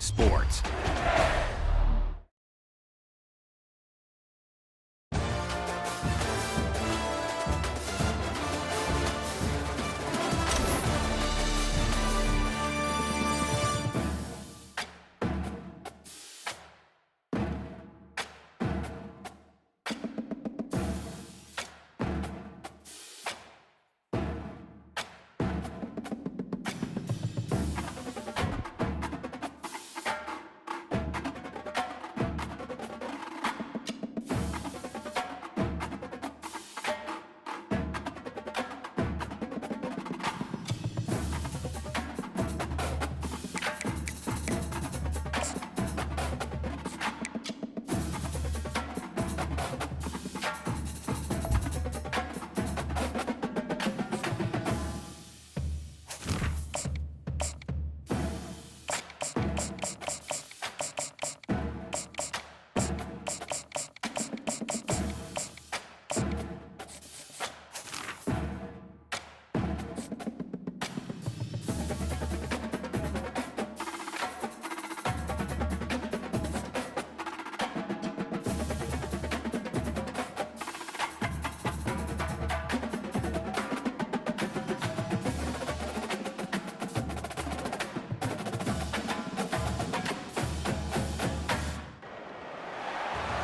Sports.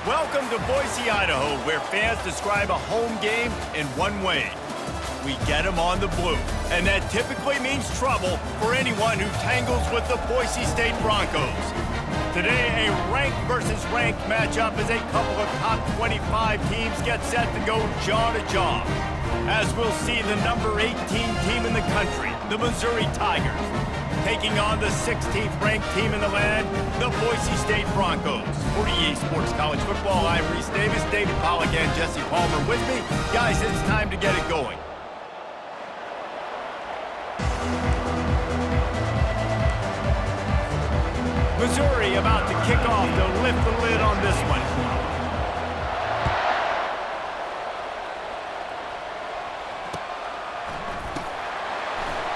Welcome to Boise, Idaho, where fans describe a home game in one way. We get them on the blue, and that typically means trouble for anyone who tangles with the Boise State Broncos. Today, a ranked versus ranked matchup as a couple of top 25 teams get set to go jaw to jaw. As we'll see the number 18 team in the country, the Missouri Tigers, taking on the 16th ranked team in the land, the Boise State Broncos. For EA Sports College Football, I'm Reese Davis, David Pollack, and Jesse Palmer with me. Guys, it's time to get it going. Missouri about to kick off to lift the lid on this one.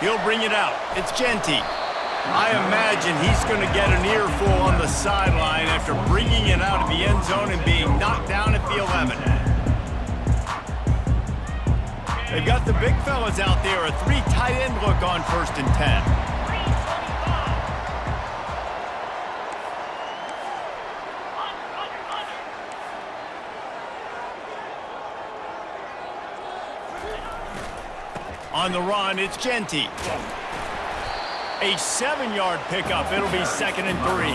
He'll bring it out. It's Jeanty. I imagine he's going to get an earful on the sideline after bringing it out of the end zone and being knocked down at the 11. They've got the big fellas out there, a 3 tight end look on 1st and 10. On the run, it's Jeanty. A 7-yard pickup. It'll be 2nd and 3.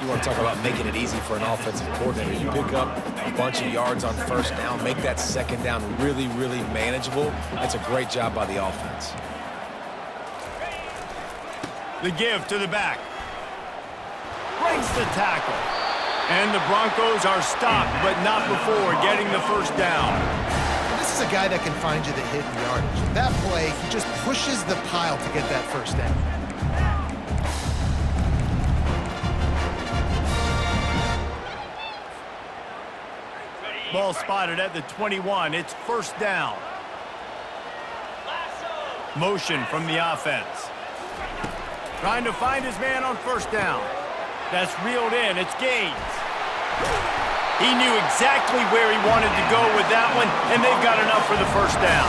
You want to talk about making it easy for an offensive coordinator. You pick up a bunch of yards on 1st down, make that 2nd down really, really manageable. That's a great job by the offense. The give to the back. Breaks the tackle. And the Broncos are stopped, but not before getting the 1st down. This is a guy that can find you the hidden yardage. That play, he just pushes the pile to get that 1st down. Ball spotted at the 21. It's 1st down. Motion from the offense. Trying to find his man on 1st down. That's reeled in. It's Gaines. He knew exactly where he wanted to go with that one, and they've got enough for the 1st down.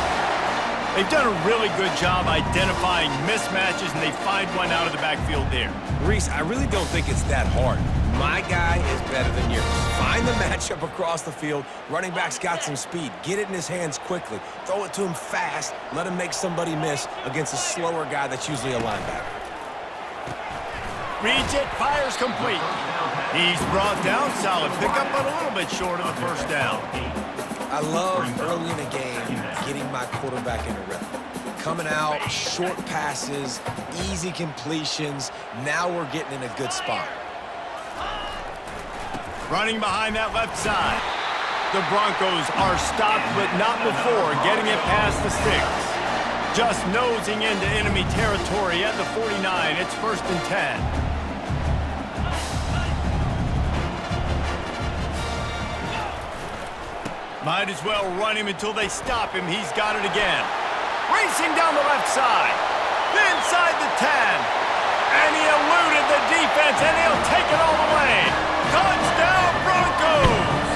They've done a really good job identifying mismatches, and they find one out of the backfield there. Reese, I really don't think it's that hard. My guy is better than yours. Find the matchup across the field. Running back's got some speed. Get it in his hands quickly. Throw it to him fast. Let him make somebody miss against a slower guy that's usually a linebacker. Reads it, fires complete. He's brought down, solid pickup, but a little bit short of the 1st down. I love early in a game getting my quarterback in a rhythm. Coming out, short passes, easy completions. Now we're getting in a good spot. Running behind that left side. The Broncos are stopped, but not before getting it past the sticks. Just nosing into enemy territory at the 49. It's 1st and 10. Might as well run him until they stop him. He's got it again. Racing down the left side. Inside the 10. And he eluded the defense, and he'll take it all the way. Touchdown, Broncos!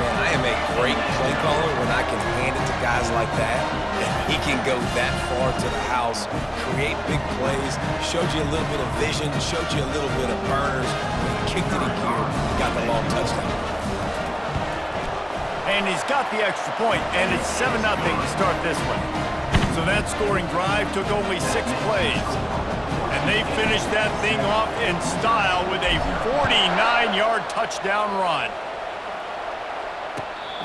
Man, I am a great play caller when I can hand it to guys like that. And he can go that far to the house, create big plays, showed you a little bit of vision, showed you a little bit of burners. When he kicked it in gear, he got the long touchdown. And he's got the extra point, and it's 7-0 to start this one. So that scoring drive took only 6 plays. And they finished that thing off in style with a 49-yard touchdown run.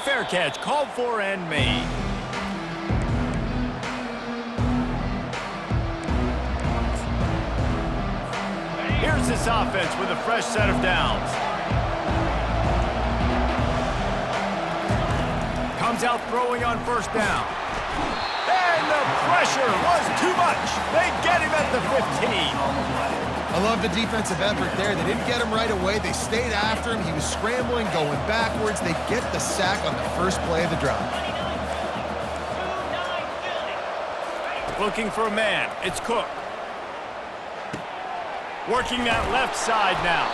Fair catch, called for and made. Here's this offense with a fresh set of downs. Comes out throwing on first down. And the pressure was too much. They get him at the 15. I love the defensive effort there. They didn't get him right away. They stayed after him. He was scrambling, going backwards. They get the sack on the first play of the drive. Looking for a man. It's Cook. Working that left side now.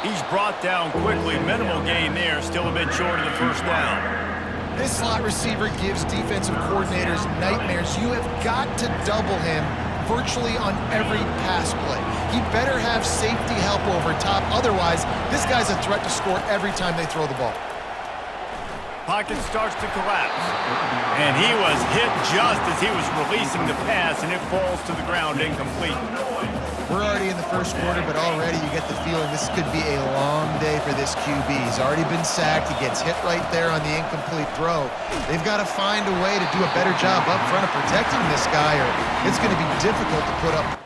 He's brought down quickly. Minimal gain there. Still a bit short of the first down. This slot receiver gives defensive coordinators nightmares. You have got to double him virtually on every pass play. He better have safety help over top. Otherwise, this guy's a threat to score every time they throw the ball. Pocket starts to collapse. And he was hit just as he was releasing the pass, and it falls to the ground incomplete. We're already in the first quarter, but already you get the feeling this could be a long day for this QB. He's already been sacked. He gets hit right there on the incomplete throw. They've got to find a way to do a better job up front of protecting this guy, or it's going to be difficult to put up.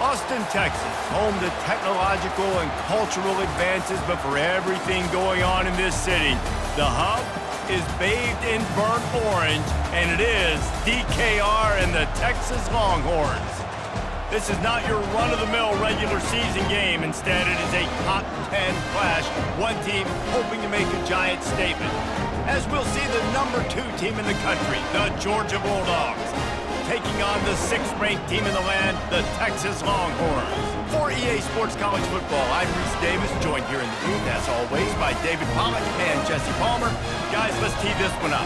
Austin, Texas, home to technological and cultural advances, but for everything going on in this city, the hub is bathed in burnt orange, and it is DKR and the Texas Longhorns. This is not your run-of-the-mill regular season game. Instead, it is a top 10 clash, one team hoping to make a giant statement. As we'll see the #2 team in the country, the Georgia Bulldogs, taking on the 6th-ranked team in the land, the Texas Longhorns. For EA Sports College Football, I'm Reese Davis, joined here in the booth, as always, by David Pollack and Jesse Palmer. Guys, let's tee this one up.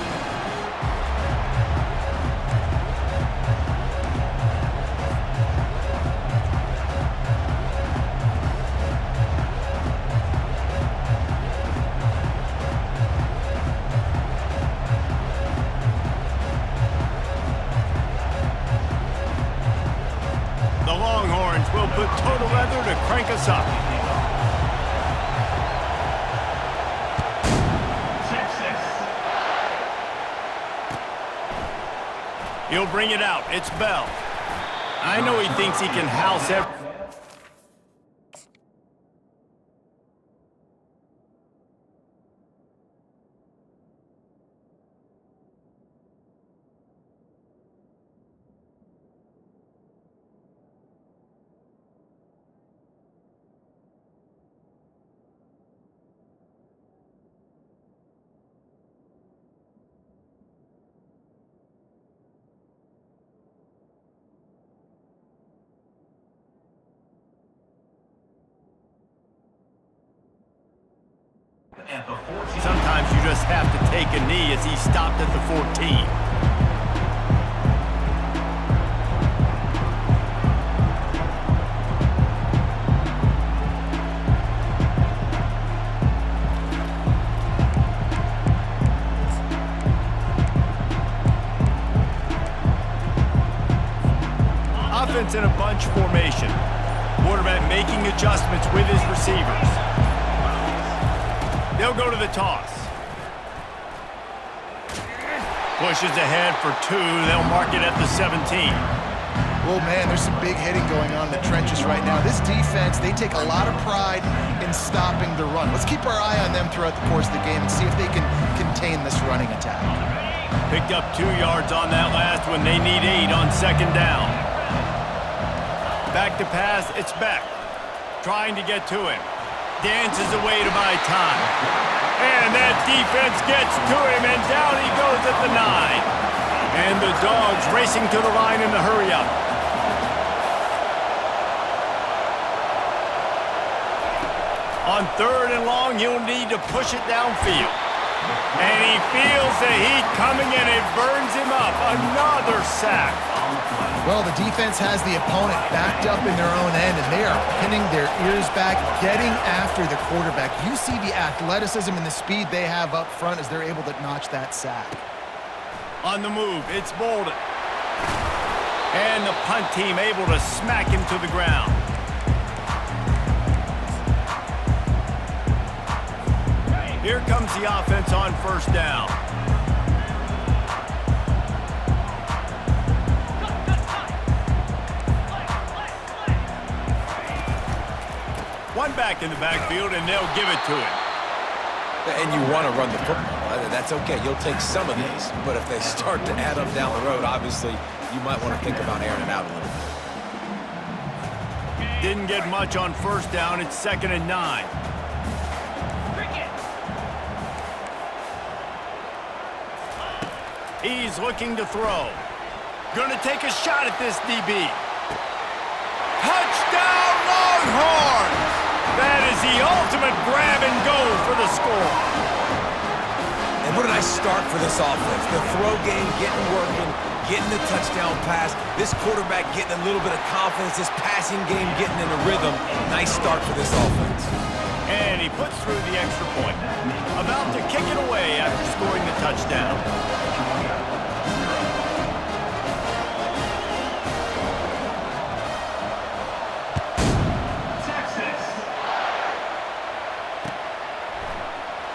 The Longhorns will put total leather to crank us up. He'll bring it out. It's Bell. I know he thinks he can house every... Sometimes you just have to take a knee as he stopped at the 14. Offense in a bunch formation. Quarterback making adjustments with his receivers. They'll go to the toss. Pushes ahead for 2. They'll mark it at the 17. Well, man, there's some big hitting going on in the trenches right now. This defense, they take a lot of pride in stopping the run. Let's keep our eye on them throughout the course of the game and see if they can contain this running attack. Picked up 2 yards on that last one. They need 8 on second down. Back to pass, it's Beck. Trying to get to him. Dances away to buy time. And that defense gets to him, and down he goes at the 9. And the Dogs racing to the line in the hurry-up. On 3rd and long, he'll need to push it downfield. And he feels the heat coming, and it burns him up. Another sack. Well, the defense has the opponent backed up in their own end, and they are pinning their ears back, getting after the quarterback. You see the athleticism and the speed they have up front as they're able to notch that sack. On the move, it's Bolden. And the punt team able to smack him to the ground. Here comes the offense on 1st down. One back in the backfield, and they'll give it to him. And you want to run the football. That's okay. You'll take some of these. But if they start to add up down the road, obviously, you might want to think about airing it out a little bit. Didn't get much on 1st down. It's 2nd and 9. He's looking to throw. Gonna take a shot at this DB. Touchdown, Longhorns! That is the ultimate grab and go for the score. And what a nice start for this offense. The throw game getting working, getting the touchdown pass. This quarterback getting a little bit of confidence. This passing game getting in a rhythm. Nice start for this offense. And he puts through the extra point. About to kick it away after scoring the touchdown.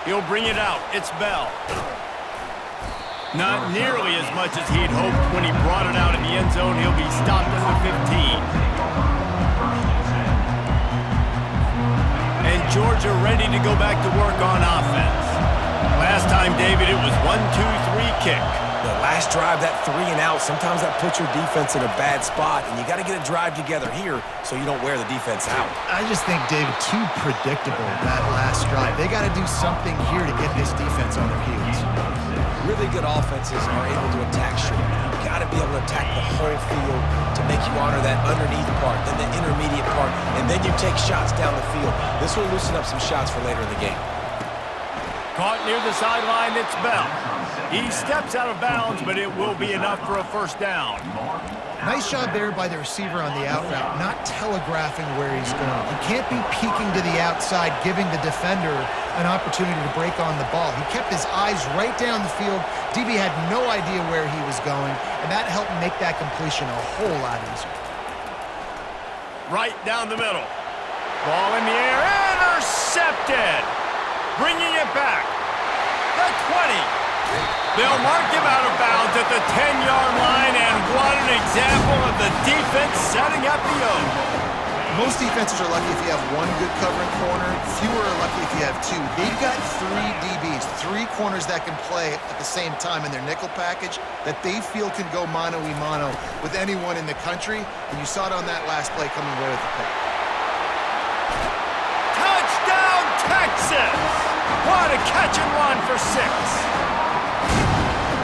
He'll bring it out. It's Bell. Not nearly as much as he'd hoped when he brought it out in the end zone. He'll be stopped at the 15. And Georgia ready to go back to work on offense. Last time, David, it was 1-2-3 kick. The last drive, that 3 and out, sometimes that puts your defense in a bad spot, and you got to get a drive together here so you don't wear the defense out. I just think, David, too predictable, that last drive. They got to do something here to get this defense on their heels. Really good offenses are able to attack short. You've got to be able to attack the whole field to make you honor that underneath part, then the intermediate part, and then you take shots down the field. This will loosen up some shots for later in the game. Caught near the sideline, it's Bell. He steps out of bounds, but it will be enough for a 1st down. Nice job there by the receiver on the out route, not telegraphing where he's going. He can't be peeking to the outside, giving the defender an opportunity to break on the ball. He kept his eyes right down the field. DB had no idea where he was going, and that helped make that completion a whole lot easier. Right down the middle. Ball in the air, intercepted! Bringing it back. The 20. They'll mark him out of bounds at the 10-yard line, and what an example of the defense setting up the O. Most defenses are lucky if you have one good covering corner. Fewer are lucky if you have 2. They've got 3 DBs, 3 corners that can play at the same time in their nickel package that they feel can go mano-a-mano with anyone in the country, and you saw it on that last play coming right at the pick. Touchdown, Texas! What a catch and run for 6.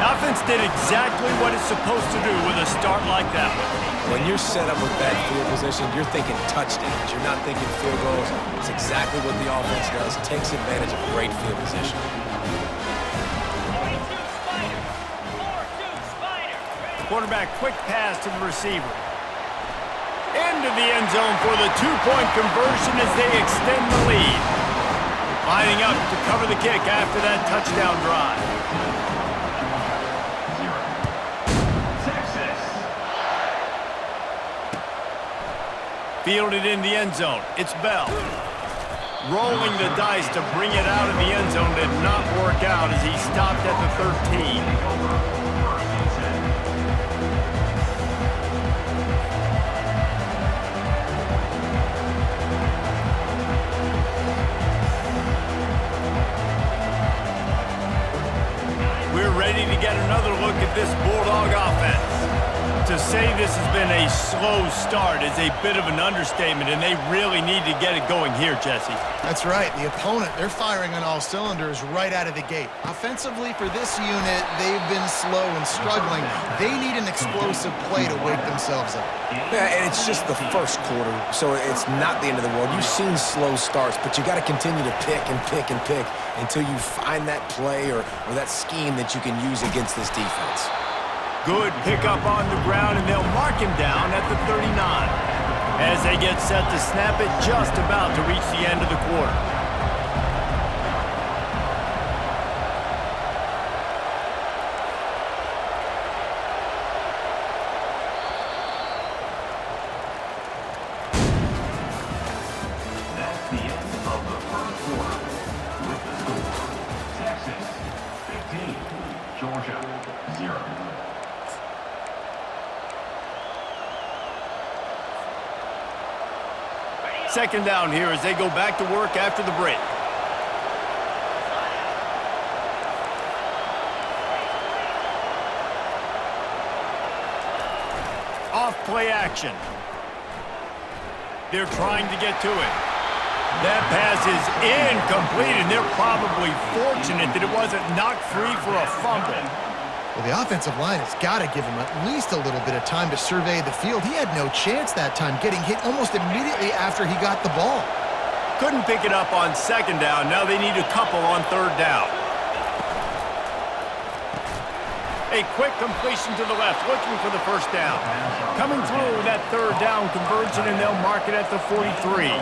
offense did exactly what it's supposed to do with a start like that one. When you're set up with that field position, you're thinking touchdowns. You're not thinking field goals. It's exactly what the offense does. Takes advantage of great field position. Quarterback quick pass to the receiver. Into the end zone for the two-point conversion as they extend the lead. Lining up to cover the kick after that touchdown drive. Fielded in the end zone. It's Bell. Rolling the dice to bring it out of the end zone did not work out as he stopped at the 13. We're ready to get another look at this Bulldog offense. To say this has been a slow start is a bit of an understatement, and they really need to get it going here, Jesse. That's right. The opponent, they're firing on all cylinders right out of the gate. Offensively, for this unit, they've been slow and struggling. They need an explosive play to wake themselves up. Yeah, and it's just the first quarter, so it's not the end of the world. You've seen slow starts, but you got to continue to pick and pick and pick until you find that play or that scheme that you can use against this defense. Good pickup on the ground, and they'll mark him down at the 39 as they get set to snap it just about to reach the end of the quarter. That's the end of the first quarter with the score. Texas 15, Georgia 0. Second down here as they go back to work after the break. Off play action. They're trying to get to it. That pass is incomplete, and they're probably fortunate that it wasn't knocked free for a fumble. Well, the offensive line has got to give him at least a little bit of time to survey the field. He had no chance that time, getting hit almost immediately after he got the ball. Couldn't pick it up on second down. Now they need a couple on third down. A quick completion to the left, looking for the first down. Coming through that third down conversion, and they'll mark it at the 43.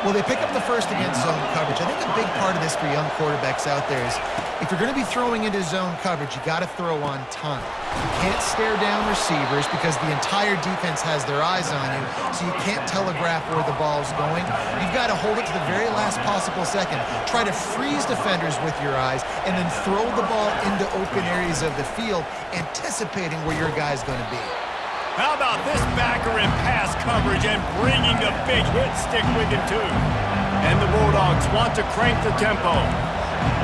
Well, they pick up the first against zone coverage. I think a big part of this for young quarterbacks out there is if you're going to be throwing into zone coverage, you got to throw on time. You can't stare down receivers because the entire defense has their eyes on you, so you can't telegraph where the ball's going. You've got to hold it to the very last possible second. Try to freeze defenders with your eyes and then throw the ball into open areas of the field, anticipating where your guy's going to be. How about this backer in pass coverage and bringing the big hit stick with him, too? And the Bulldogs want to crank the tempo.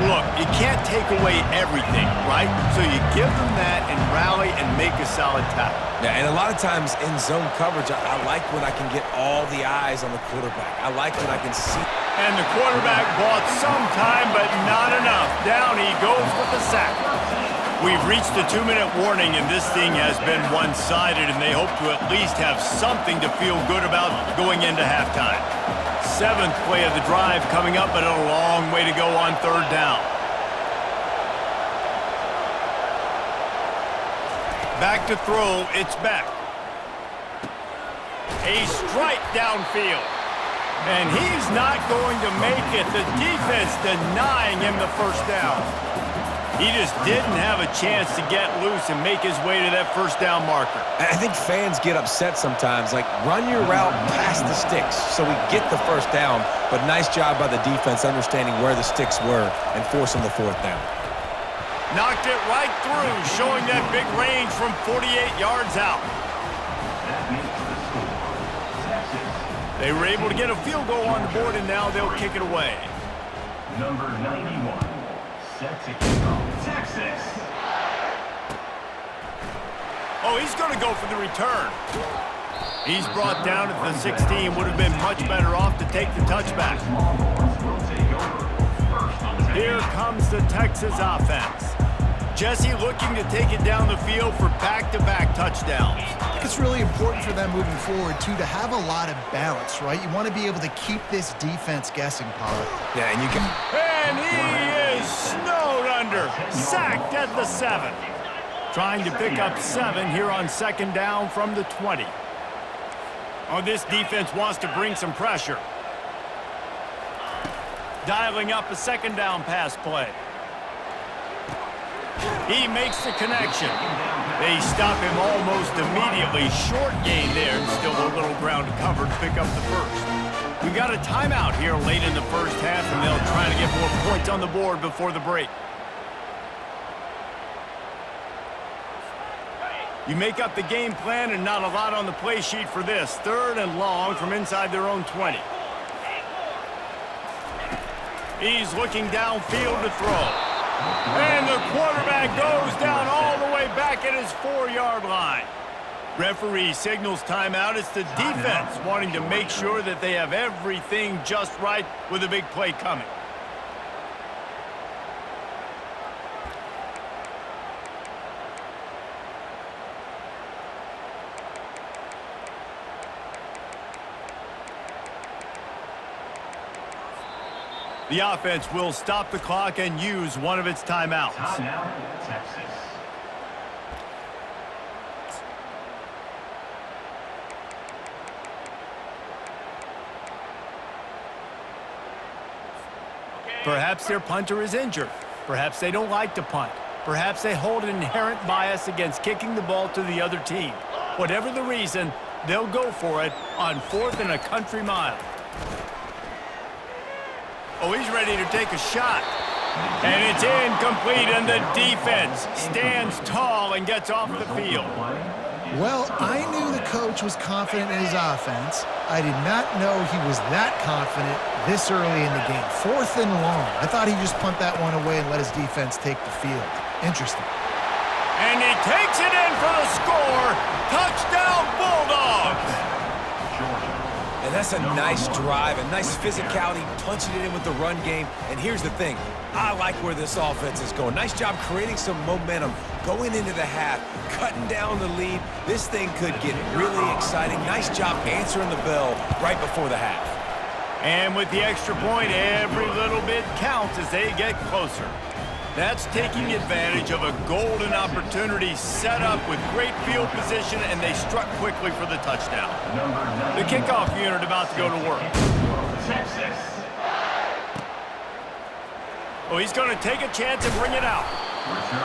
Look, you can't take away everything, right? So you give them that and rally and make a solid tackle. Yeah, and a lot of times in zone coverage, I like when I can get all the eyes on the quarterback. I like when I can see. And the quarterback bought some time, but not enough. Down he goes with the sack. We've reached the 2-minute warning, and this thing has been one-sided, and they hope to at least have something to feel good about going into halftime. Seventh play of the drive coming up, but a long way to go on third down. Back to throw, it's Beck. A strike downfield. And he's not going to make it. The defense denying him the first down. He just didn't have a chance to get loose and make his way to that first down marker. I think fans get upset sometimes, like run your route past the sticks so we get the first down, but nice job by the defense understanding where the sticks were and forcing the fourth down. Knocked it right through, showing that big range from 48 yards out. They were able to get a field goal on the board, and now they'll kick it away. Number 91, set to kick off, Texas. Oh, he's going to go for the return. He's brought down at the 16. Would have been much better off to take the touchback. Here comes the Texas offense. Jesse looking to take it down the field for back-to-back touchdowns. I think it's really important for them moving forward, too, to have a lot of balance, right? You want to be able to keep this defense guessing, Pollard. Yeah, and you can... And he is snowed under, sacked at the 7. Trying to pick up 7 here on second down from the 20. Oh, this defense wants to bring some pressure. Dialing up a second down pass play. He makes the connection. They stop him almost immediately. Short gain there, and still a little ground to cover to pick up the first. We got a timeout here late in the first half, and they'll try to get more points on the board before the break. You make up the game plan and not a lot on the play sheet for this. 3rd and long from inside their own 20. He's looking downfield to throw. And the quarterback goes down all the way back at his 4-yard line. Referee signals timeout. It's the defense wanting to make sure that they have everything just right with a big play coming. The offense will stop the clock and use one of its timeouts. Timeout, Texas. Perhaps their punter is injured. Perhaps they don't like to punt. Perhaps they hold an inherent bias against kicking the ball to the other team. Whatever the reason, they'll go for it on 4th and a country mile. Oh, he's ready to take a shot. And it's incomplete, and the defense stands tall and gets off the field. Well, I knew the coach was confident in his offense. I did not know he was that confident this early in the game. 4th and long. I thought he'd just punt that one away and let his defense take the field. Interesting. And he takes it in for the score. Touchdown, Bulldogs! And that's a nice drive, a nice physicality, punching it in with the run game. And here's the thing. I like where this offense is going. Nice job creating some momentum going into the half, cutting down the lead. This thing could get really exciting. Nice job answering the bell right before the half. And with the extra point, every little bit counts as they get closer. That's taking advantage of a golden opportunity set up with great field position, and they struck quickly for the touchdown. The kickoff unit about to go to work. Texas. Oh, he's going to take a chance and bring it out.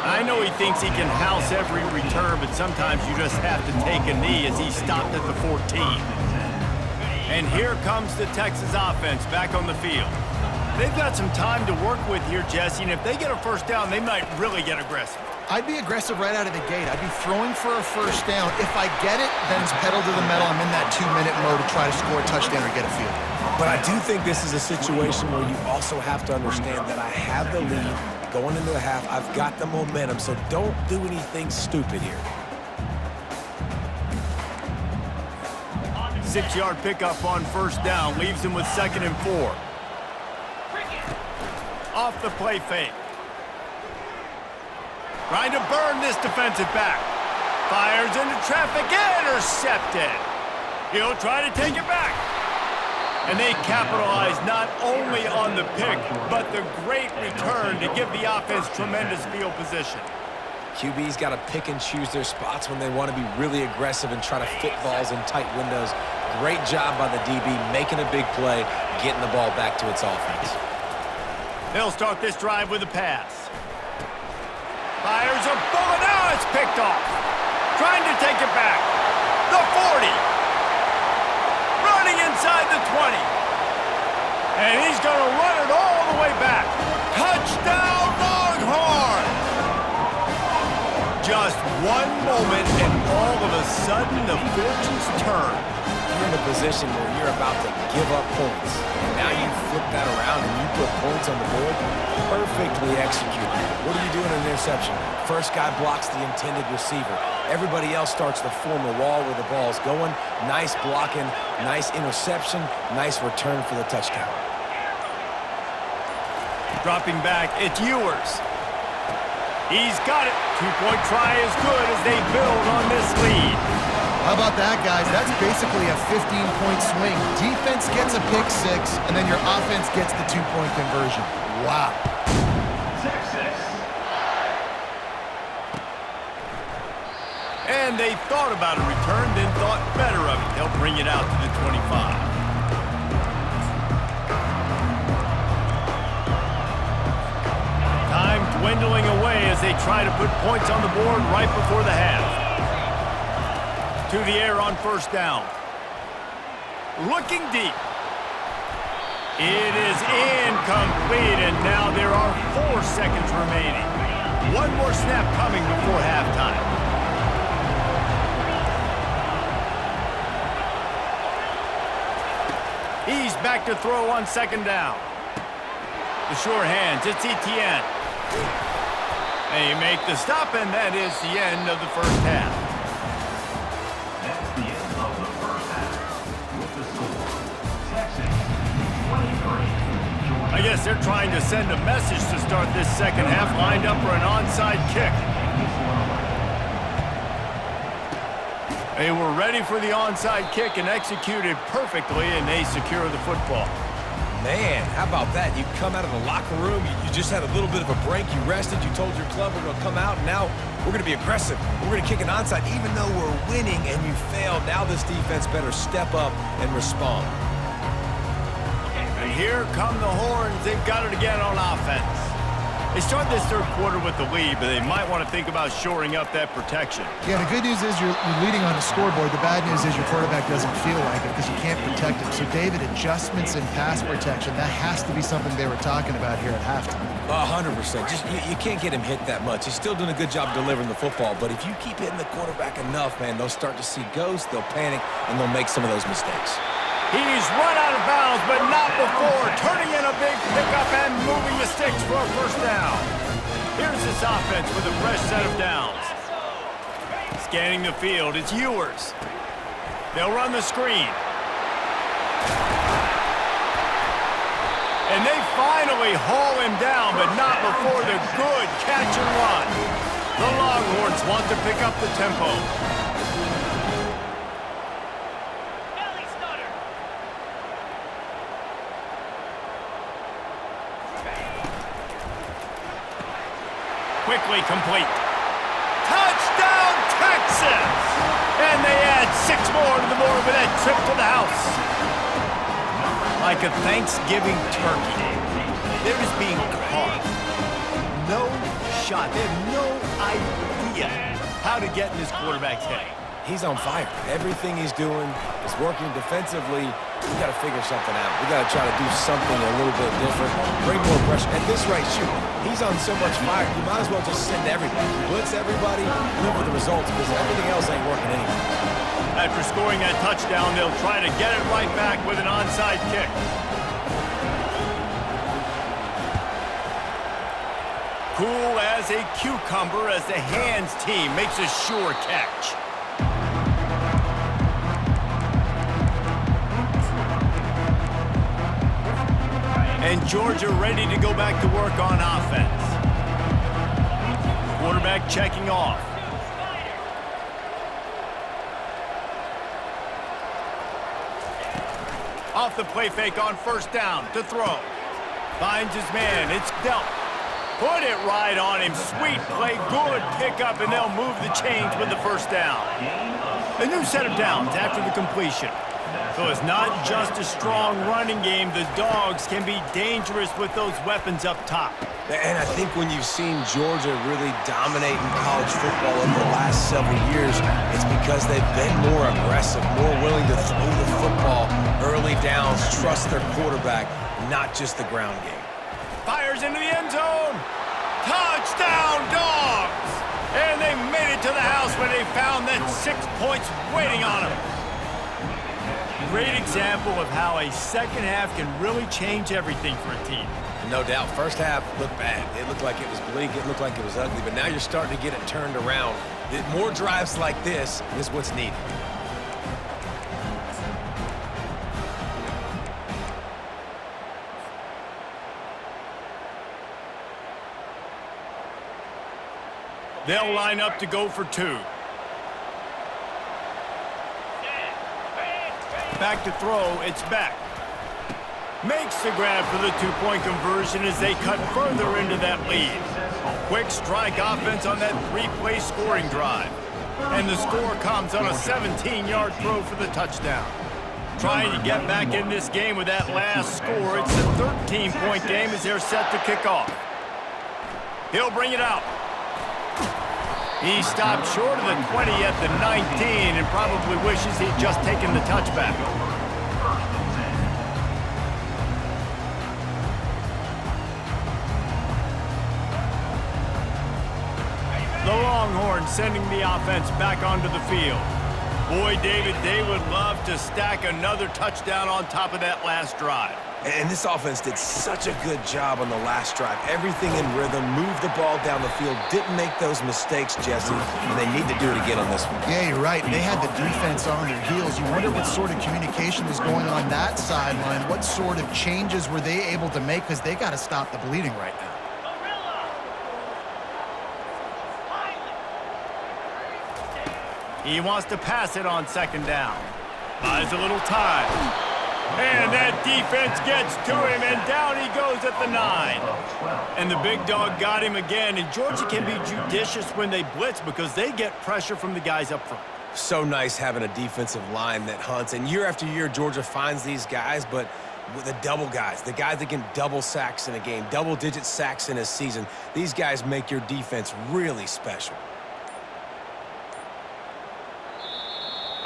I know he thinks he can house every return, but sometimes you just have to take a knee as he stopped at the 14. And here comes the Texas offense back on the field. They've got some time to work with here, Jesse, and if they get a first down, they might really get aggressive. I'd be aggressive right out of the gate. I'd be throwing for a first down. If I get it, then it's pedal to the metal. I'm in that 2-minute mode to try to score a touchdown or get a field. But I do think this is a situation where you also have to understand that I have the lead going into the half. I've got the momentum, so don't do anything stupid here. 6-yard pickup on first down leaves him with 2nd and 4. Off the play fake. Trying to burn this defensive back. Fires into traffic, intercepted. He'll try to take it back. And they capitalize not only on the pick, but the great return to give the offense tremendous field position. QB's got to pick and choose their spots when they want to be really aggressive and try to fit balls in tight windows. Great job by the DB making a big play, getting the ball back to its offense. They'll start this drive with a pass. Fires a bullet. Now it's picked off. Trying to take it back. The 40. Running inside the 20. And he's going to run it all the way back. Touchdown, Longhorns! Just one moment, and all of a sudden, the fortunes turn. You're in a position where you're about to give up points. And now you flip that around and you put points on the board. Perfectly executed. What do you do in an interception? First guy blocks the intended receiver. Everybody else starts to form a wall where the ball's going. Nice blocking, nice interception, nice return for the touchdown. Dropping back, it's Ewers. He's got it. Two-point try is good as they build on this lead. How about that, guys? That's basically a 15-point swing. Defense gets a pick six, and then your offense gets the two-point conversion. Wow. Texas. And they thought about a return, then thought better of it. They'll bring it out to the 25. Time dwindling away as they try to put points on the board right before the half. To the air on first down. Looking deep. It is incomplete, and now there are 4 seconds remaining. One more snap coming before halftime. He's back to throw on second down. The sure hands, it's Etienne. They make the stop, and that is the end of the first half. That's the end of the first half. With the score, Texas 23, Georgia. I guess they're trying to send a message to start this second half, lined up for an onside kick. They were ready for the onside kick and executed perfectly, and they secure the football. Man, how about that? You come out of the locker room, you just had a little bit of a break, you rested, you told your club we're going to come out, and now we're going to be aggressive. We're going to kick an onside. Even though we're winning and you failed, now this defense better step up and respond. And here come the horns. They've got it again on offense. They start this third quarter with the lead, but they might want to think about shoring up that protection. Yeah, the good news is you're leading on the scoreboard. The bad news is your quarterback doesn't feel like it because you can't protect him. So, David, adjustments in pass protection, that has to be something they were talking about here at halftime. 100%. Just you can't get him hit that much. He's still doing a good job delivering the football, but if you keep hitting the quarterback enough, man, they'll start to see ghosts, they'll panic, and they'll make some of those mistakes. He's run out of bounds, but not before turning in a big pickup and moving the sticks for a first down. Here's this offense with a fresh set of downs. Scanning the field, it's Ewers. They'll run the screen. And they finally haul him down, but not before the good catch and run. The Longhorns want to pick up the tempo. Quickly complete. Touchdown, Texas! And they add 6 more to the board with that trip to the house. Like a Thanksgiving turkey, they're just being carved. No shot. They have no idea how to get in this quarterback's head. He's on fire. Everything he's doing is working defensively. We got to figure something out. We got to try to do something a little bit different. Bring more pressure. At this rate, shoot, he's on so much fire. You might as well just send everybody. Blitz everybody, live with the results, because everything else ain't working anyway. After scoring that touchdown, they'll try to get it right back with an onside kick. Cool as a cucumber as the hands team makes a sure catch. And Georgia ready to go back to work on offense. Quarterback checking off. Off the play fake on first down to throw. Finds his man. It's Delp. Put it right on him. Sweet play. Good pickup, and they'll move the chains with the first down. A new set of downs after the completion. So it's not just a strong running game. The Dogs can be dangerous with those weapons up top. And I think when you've seen Georgia really dominate in college football over the last several years, it's because they've been more aggressive, more willing to throw the football, early downs, trust their quarterback, not just the ground game. Fires into the end zone. Touchdown, Dogs! And they made it to the house when they found that 6 points waiting on them. Great example of how a second half can really change everything for a team. No doubt, first half looked bad. It looked like it was bleak. It looked like it was ugly. But now you're starting to get it turned around. More drives like this is what's needed. They'll line up to go for 2. Back to throw, it's Beck. Makes the grab for the 2-point conversion as they cut further into that lead. Quick strike offense on that 3-play scoring drive. And the score comes on a 17-yard throw for the touchdown. Trying to get back in this game with that last score. It's a 13-point game as they're set to kick off. He'll bring it out. He stopped short of the 20 at the 19 and probably wishes he'd just taken the touchback. The Longhorns sending the offense back onto the field. Boy, David, they would love to stack another touchdown on top of that last drive. And this offense did such a good job on the last drive. Everything in rhythm, moved the ball down the field, didn't make those mistakes, Jesse, and they need to do it again on this one. Yeah, you're right. They had the defense on their heels. You wonder what sort of communication was going on that sideline. What sort of changes were they able to make? Because they got to stop the bleeding right now. He wants to pass it on second down. Buys a little time. And that defense gets to him, and down he goes at the 9. And the big dog got him again, and Georgia can be judicious when they blitz because they get pressure from the guys up front. So nice having a defensive line that hunts, and year after year, Georgia finds these guys, but with the double guys, the guys that can double sacks in a game, double-digit sacks in a season, these guys make your defense really special.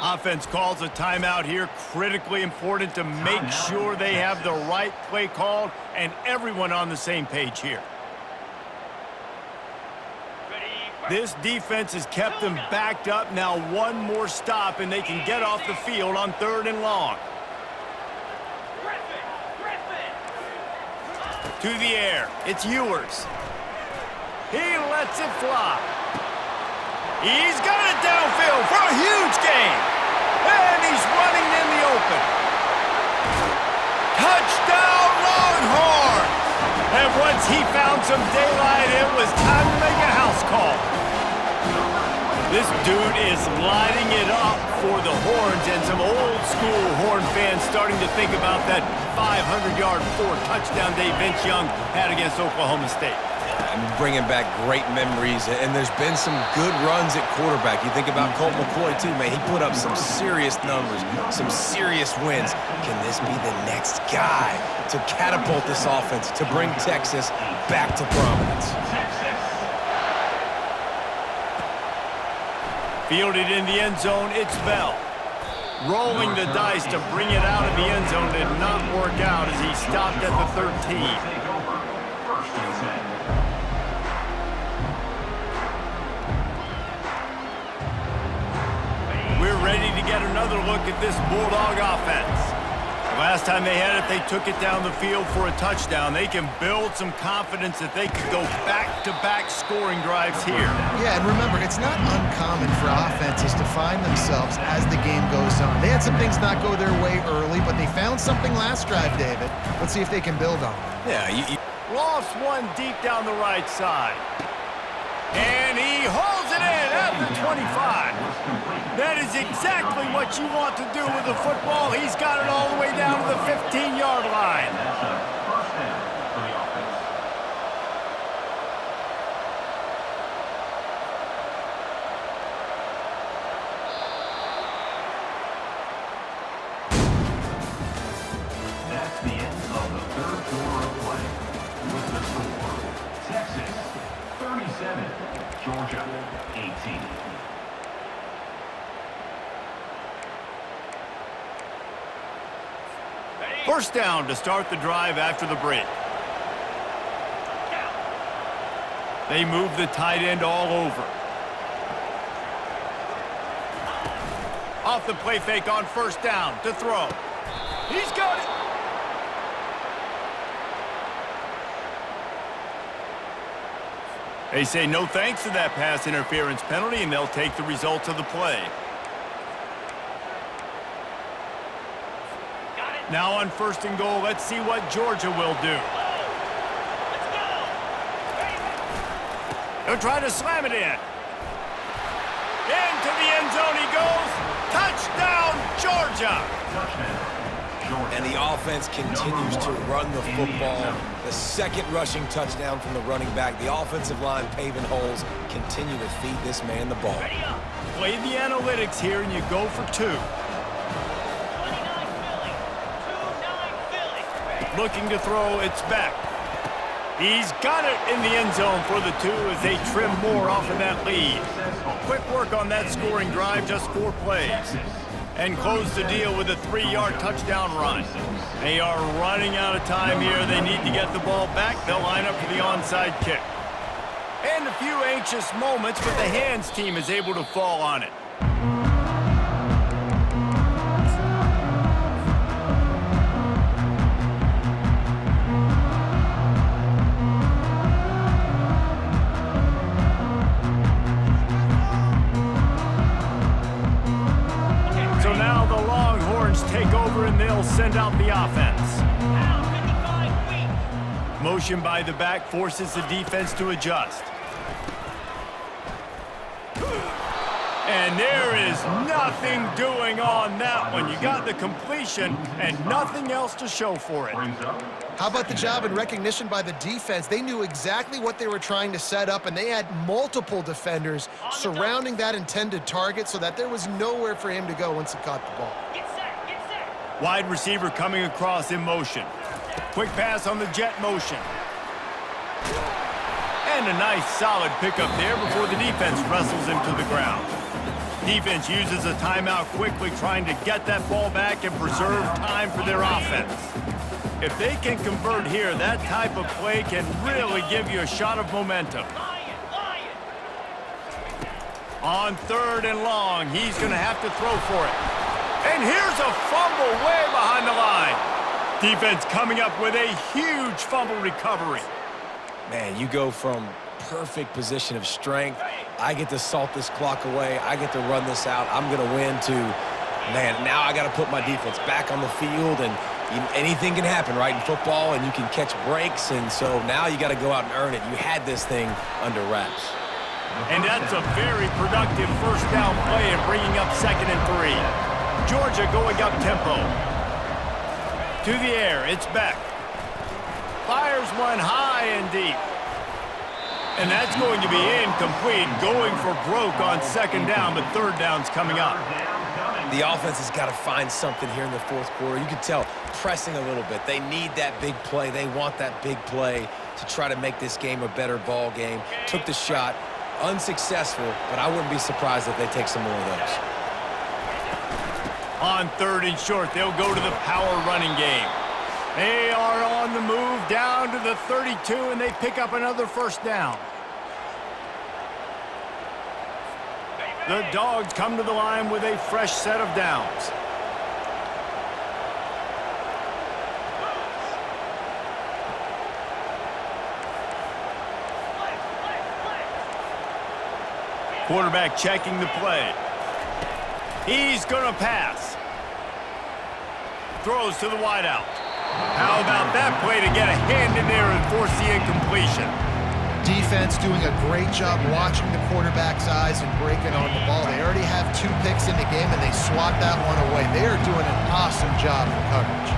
Offense calls a timeout here. Critically important to make sure they have the right play called and everyone on the same page here. This defense has kept them backed up. Now one more stop and they can get off the field on 3rd and long. To the air. It's Ewers. He lets it fly. He's got it downfield for a huge gain. And he's running in the open. Touchdown, Longhorns! And once he found some daylight, it was time to make a house call. This dude is lighting it up for the Horns, and some old-school Horn fans starting to think about that 500-yard 4-touchdown day Vince Young had against Oklahoma State. I'm bringing back great memories, and there's been some good runs at quarterback. You think about Colt McCoy, too, man. He put up some serious numbers, some serious wins. Can this be the next guy to catapult this offense, to bring Texas back to prominence? Fielded in the end zone, it's Bell. Rolling the dice to bring it out of the end zone did not work out as he stopped at the 13. We're ready to get another look at this Bulldog offense. Last time they had it, they took it down the field for a touchdown. They can build some confidence that they could go back-to-back scoring drives here. Yeah, and remember, it's not uncommon for offenses to find themselves as the game goes on. They had some things not go their way early, but they found something last drive, David. Let's see if they can build on it. Yeah, Lost one deep down the right side. And he holds it in at the 25. That is exactly what you want to do with the football. He's got it all the way down to the 15-yard line. That's the end of the 3rd quarter of play. With the score, Texas 37, Georgia 18. First down to start the drive after the break. They move the tight end all over. Off the play fake on first down to throw. He's got it. They say no thanks to that pass interference penalty, and they'll take the results of the play. Now on 1st and goal, let's see what Georgia will do. He'll try to slam it in. Into the end zone he goes. Touchdown, Georgia! And the offense continues to run the football. The second rushing touchdown from the running back. The offensive line paving holes. Continue to feed this man the ball. Play the analytics here and you go for 2. 29 Philly. 2-9 Philly. Looking to throw, it's back. He's got it in the end zone for the 2 as they trim more off of that lead. Quick work on that scoring drive, just 4 plays. And close the deal with a 3-yard touchdown run. They are running out of time here. They need to get the ball back. They'll line up for the onside kick. And a few anxious moments, but the hands team is able to fall on it. Take over and they'll send out the offense. Motion by the back forces the defense to adjust. And there is nothing doing on that one. You got the completion and nothing else to show for it. How about the job and recognition by the defense? They knew exactly what they were trying to set up, and they had multiple defenders surrounding that intended target so that there was nowhere for him to go once he caught the ball. Wide receiver coming across in motion. Quick pass on the jet motion. And a nice solid pickup there before the defense wrestles him to the ground. Defense uses a timeout quickly, trying to get that ball back and preserve time for their offense. If they can convert here, that type of play can really give you a shot of momentum. On 3rd and long, he's going to have to throw for it. And here's a fumble way behind the line. Defense coming up with a huge fumble recovery. Man, you go from perfect position of strength. I get to salt this clock away. I get to run this out. I'm going to win to, man, now I got to put my defense back on the field, and anything can happen, right, in football, and you can catch breaks, and so now you got to go out and earn it. You had this thing under wraps. And that's a very productive first down play and bringing up 2nd and 3. Georgia going up tempo. To the air, it's Beck. Fires one high and deep. And that's going to be incomplete, going for broke on 2nd down, but 3rd down's coming up. The offense has got to find something here in the 4th quarter. You can tell, pressing a little bit. They need that big play. They want that big play to try to make this game a better ball game. Took the shot, unsuccessful, but I wouldn't be surprised if they take some more of those. On 3rd and short, they'll go to the power running game. They are on the move down to the 32, and they pick up another 1st down. The Dogs come to the line with a fresh set of downs. Quarterback checking the play. He's going to pass. Throws to the wideout. How about that play to get a hand in there and force the incompletion? Defense doing a great job watching the quarterback's eyes and breaking on the ball. They already have 2 picks in the game, and they swat that one away. They are doing an awesome job in coverage.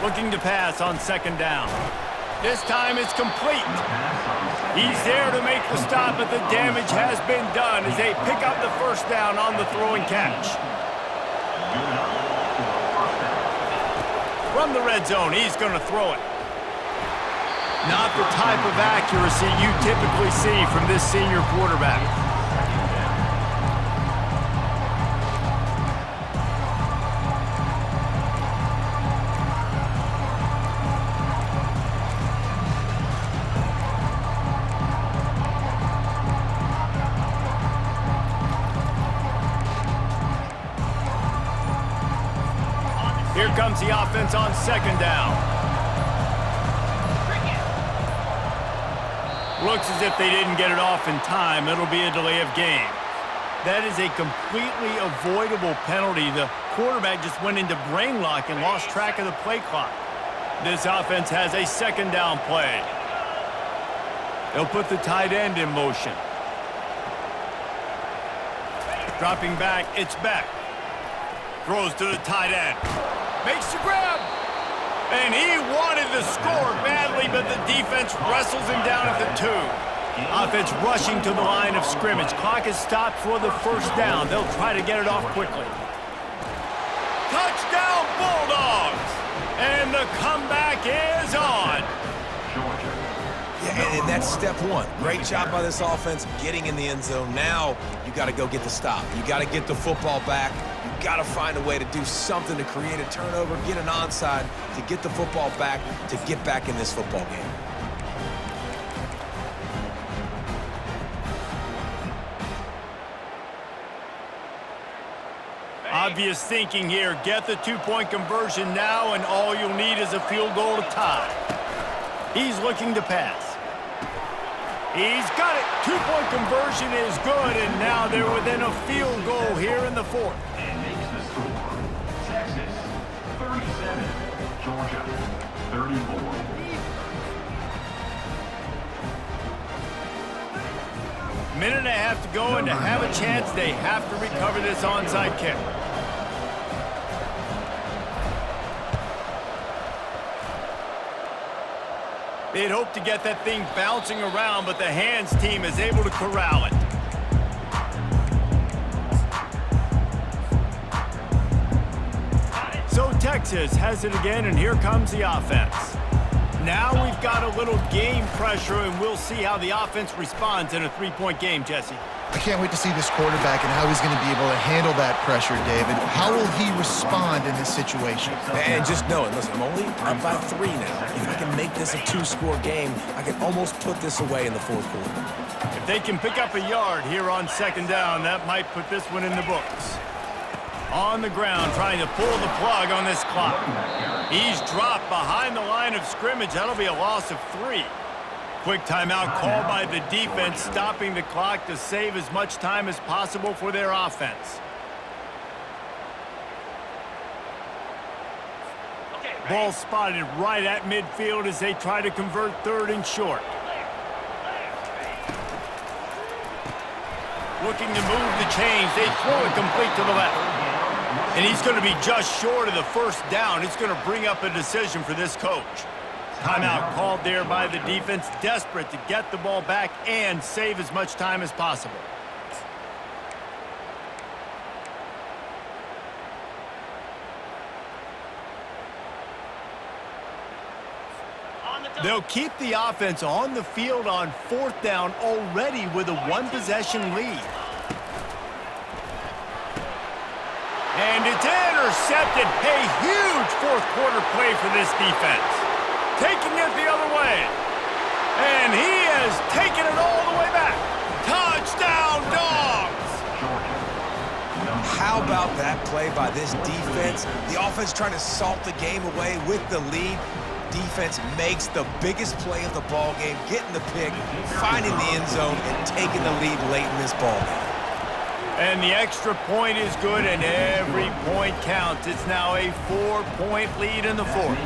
Looking to pass on 2nd down. This time it's complete. He's there to make the stop, but the damage has been done as they pick up the 1st down on the throw and catch. From the red zone, he's going to throw it. Not the type of accuracy you typically see from this senior quarterback. Here comes the offense on 2nd down. Looks as if they didn't get it off in time. It'll be a delay of game. That is a completely avoidable penalty. The quarterback just went into brain lock and lost track of the play clock. This offense has a second down play. They'll put the tight end in motion. Dropping back, it's Beck. Throws to the tight end. Makes the grab. And he wanted the score badly, but the defense wrestles him down at the 2. Offense rushing to the line of scrimmage. Clock is stopped for the first down. They'll try to get it off quickly. Touchdown, Bulldogs! And the comeback is on. Yeah, and that's step one. Great job by this offense getting in the end zone. Now you got to go get the stop. You got to get the football back. You got to find a way to do something to create a turnover, get an onside, to get the football back, to get back in this football game. Obvious thinking here. Get the 2-point conversion now, and all you'll need is a field goal to tie. He's looking to pass. He's got it. 2-point conversion is good, and now they're within a field goal here in the 4th. And makes the score. Texas, 37. Georgia, 34. Minute and a half to go, and to have a chance, they have to recover this onside kick. They'd hope to get that thing bouncing around, but the hands team is able to corral it. So Texas has it again, and here comes the offense. Now we've got a little game pressure, and we'll see how the offense responds in a 3-point game, Jesse. I can't wait to see this quarterback and how he's going to be able to handle that pressure, David. How will he respond in this situation? And just know it. Listen, I'm only up by 3 now. If I can make this a 2-score game, I can almost put this away in the 4th quarter. If they can pick up a yard here on 2nd down, that might put this one in the books. On the ground, trying to pull the plug on this clock. He's dropped behind the line of scrimmage. That'll be a loss of 3. Quick timeout called by the defense, stopping the clock to save as much time as possible for their offense. Ball spotted right at midfield as they try to convert 3rd and short. Looking to move the chains. They throw it complete to the left. And he's going to be just short of the first down. It's going to bring up a decision for this coach. Timeout called there by the defense, desperate to get the ball back and save as much time as possible. They'll keep the offense on the field on 4th down already with a 1-possession lead. And it's intercepted. A huge 4th quarter play for this defense. Taking it the other way. And he has taken it all the way back. Touchdown, Dogs! How about that play by this defense? The offense trying to salt the game away with the lead. Defense makes the biggest play of the ball game, getting the pick, finding the end zone, and taking the lead late in this ball game. And the extra point is good, and every point counts. It's now a 4-point lead in the 4th.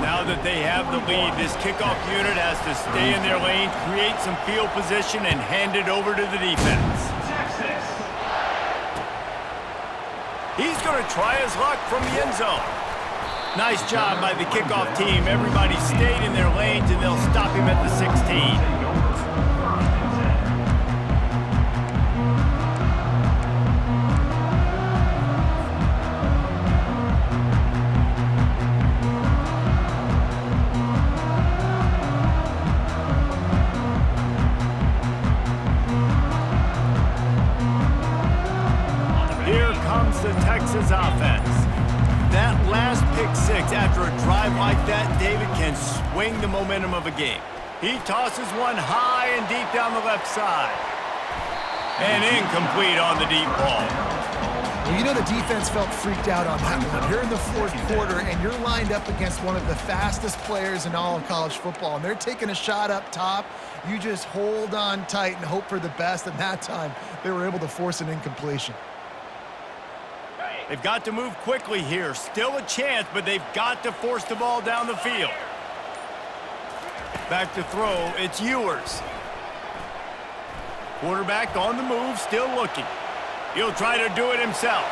Now that they have the lead, this kickoff unit has to stay in their lane, create some field position, and hand it over to the defense. He's going to try his luck from the end zone. Nice job by the kickoff team. Everybody stayed in their lanes, and they'll stop him at the 16. The Texas offense. That last pick 6 after a drive like that, David, can swing the momentum of a game. He tosses one high and deep down the left side. And incomplete on the deep ball. Well, you know the defense felt freaked out on that one. You're in the 4th quarter, and you're lined up against one of the fastest players in all of college football, and they're taking a shot up top. You just hold on tight and hope for the best, and that time they were able to force an incompletion. They've got to move quickly here. Still a chance, but they've got to force the ball down the field. Back to throw, it's Ewers. Quarterback on the move, still looking. He'll try to do it himself.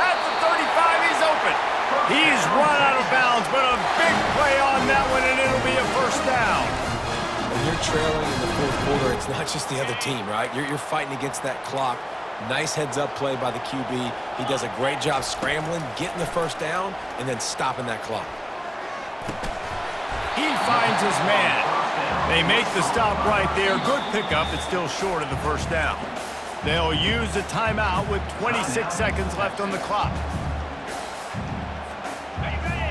At the 35, he's open. He's run out of bounds, but a big play on that one, and it'll be a first down. When you're trailing in the fourth quarter, it's not just the other team, right? You're fighting against that clock. Nice heads-up play by the QB. He does a great job scrambling, getting the first down, and then stopping that clock. He finds his man. They make the stop right there. Good pickup. It's still short of the first down. They'll use a timeout with 26 seconds left on the clock.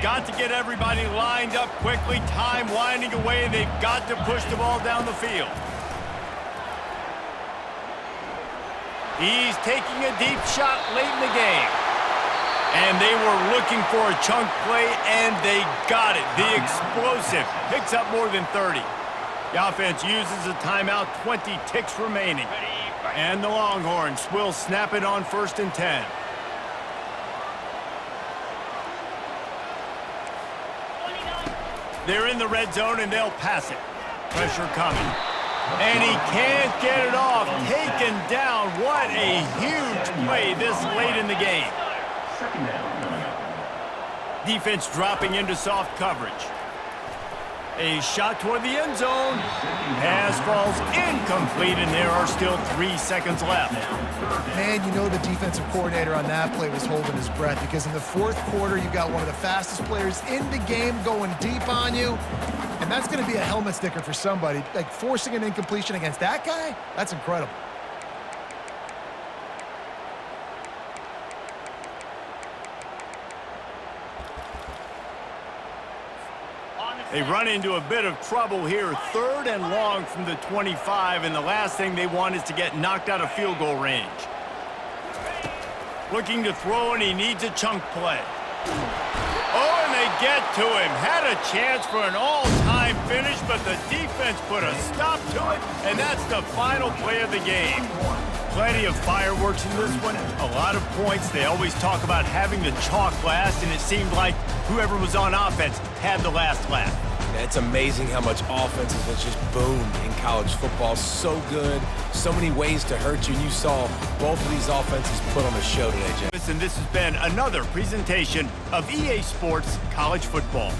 Got to get everybody lined up quickly. Time winding away. They've got to push the ball down the field. He's taking a deep shot late in the game. And they were looking for a chunk play, and they got it. The explosive picks up more than 30. The offense uses a timeout, 20 ticks remaining. And the Longhorns will snap it on 1st and 10. They're in the red zone, and they'll pass it. Pressure coming. And he can't get it off. Taken down. What a huge play this late in the game. Second down coming up. Defense dropping into soft coverage. A shot toward the end zone. Pass falls incomplete, and there are still 3 seconds left. Man, you know the defensive coordinator on that play was holding his breath, because in the fourth quarter, you got one of the fastest players in the game going deep on you, and that's going to be a helmet sticker for somebody. Like, forcing an incompletion against that guy, that's incredible. They run into a bit of trouble here. 3rd and long from the 25, and the last thing they want is to get knocked out of field goal range. Looking to throw, and he needs a chunk play. Oh, and they get to him. Had a chance for an all-time finish, but the defense put a stop to it, and that's the final play of the game. Plenty of fireworks in this one, a lot of points. They always talk about having the chalk last, and it seemed like whoever was on offense had the last laugh. Yeah, it's amazing how much offenses have just boomed in college football. So good, so many ways to hurt you. And you saw both of these offenses put on a show today, Jeff. And this has been another presentation of EA Sports College Football.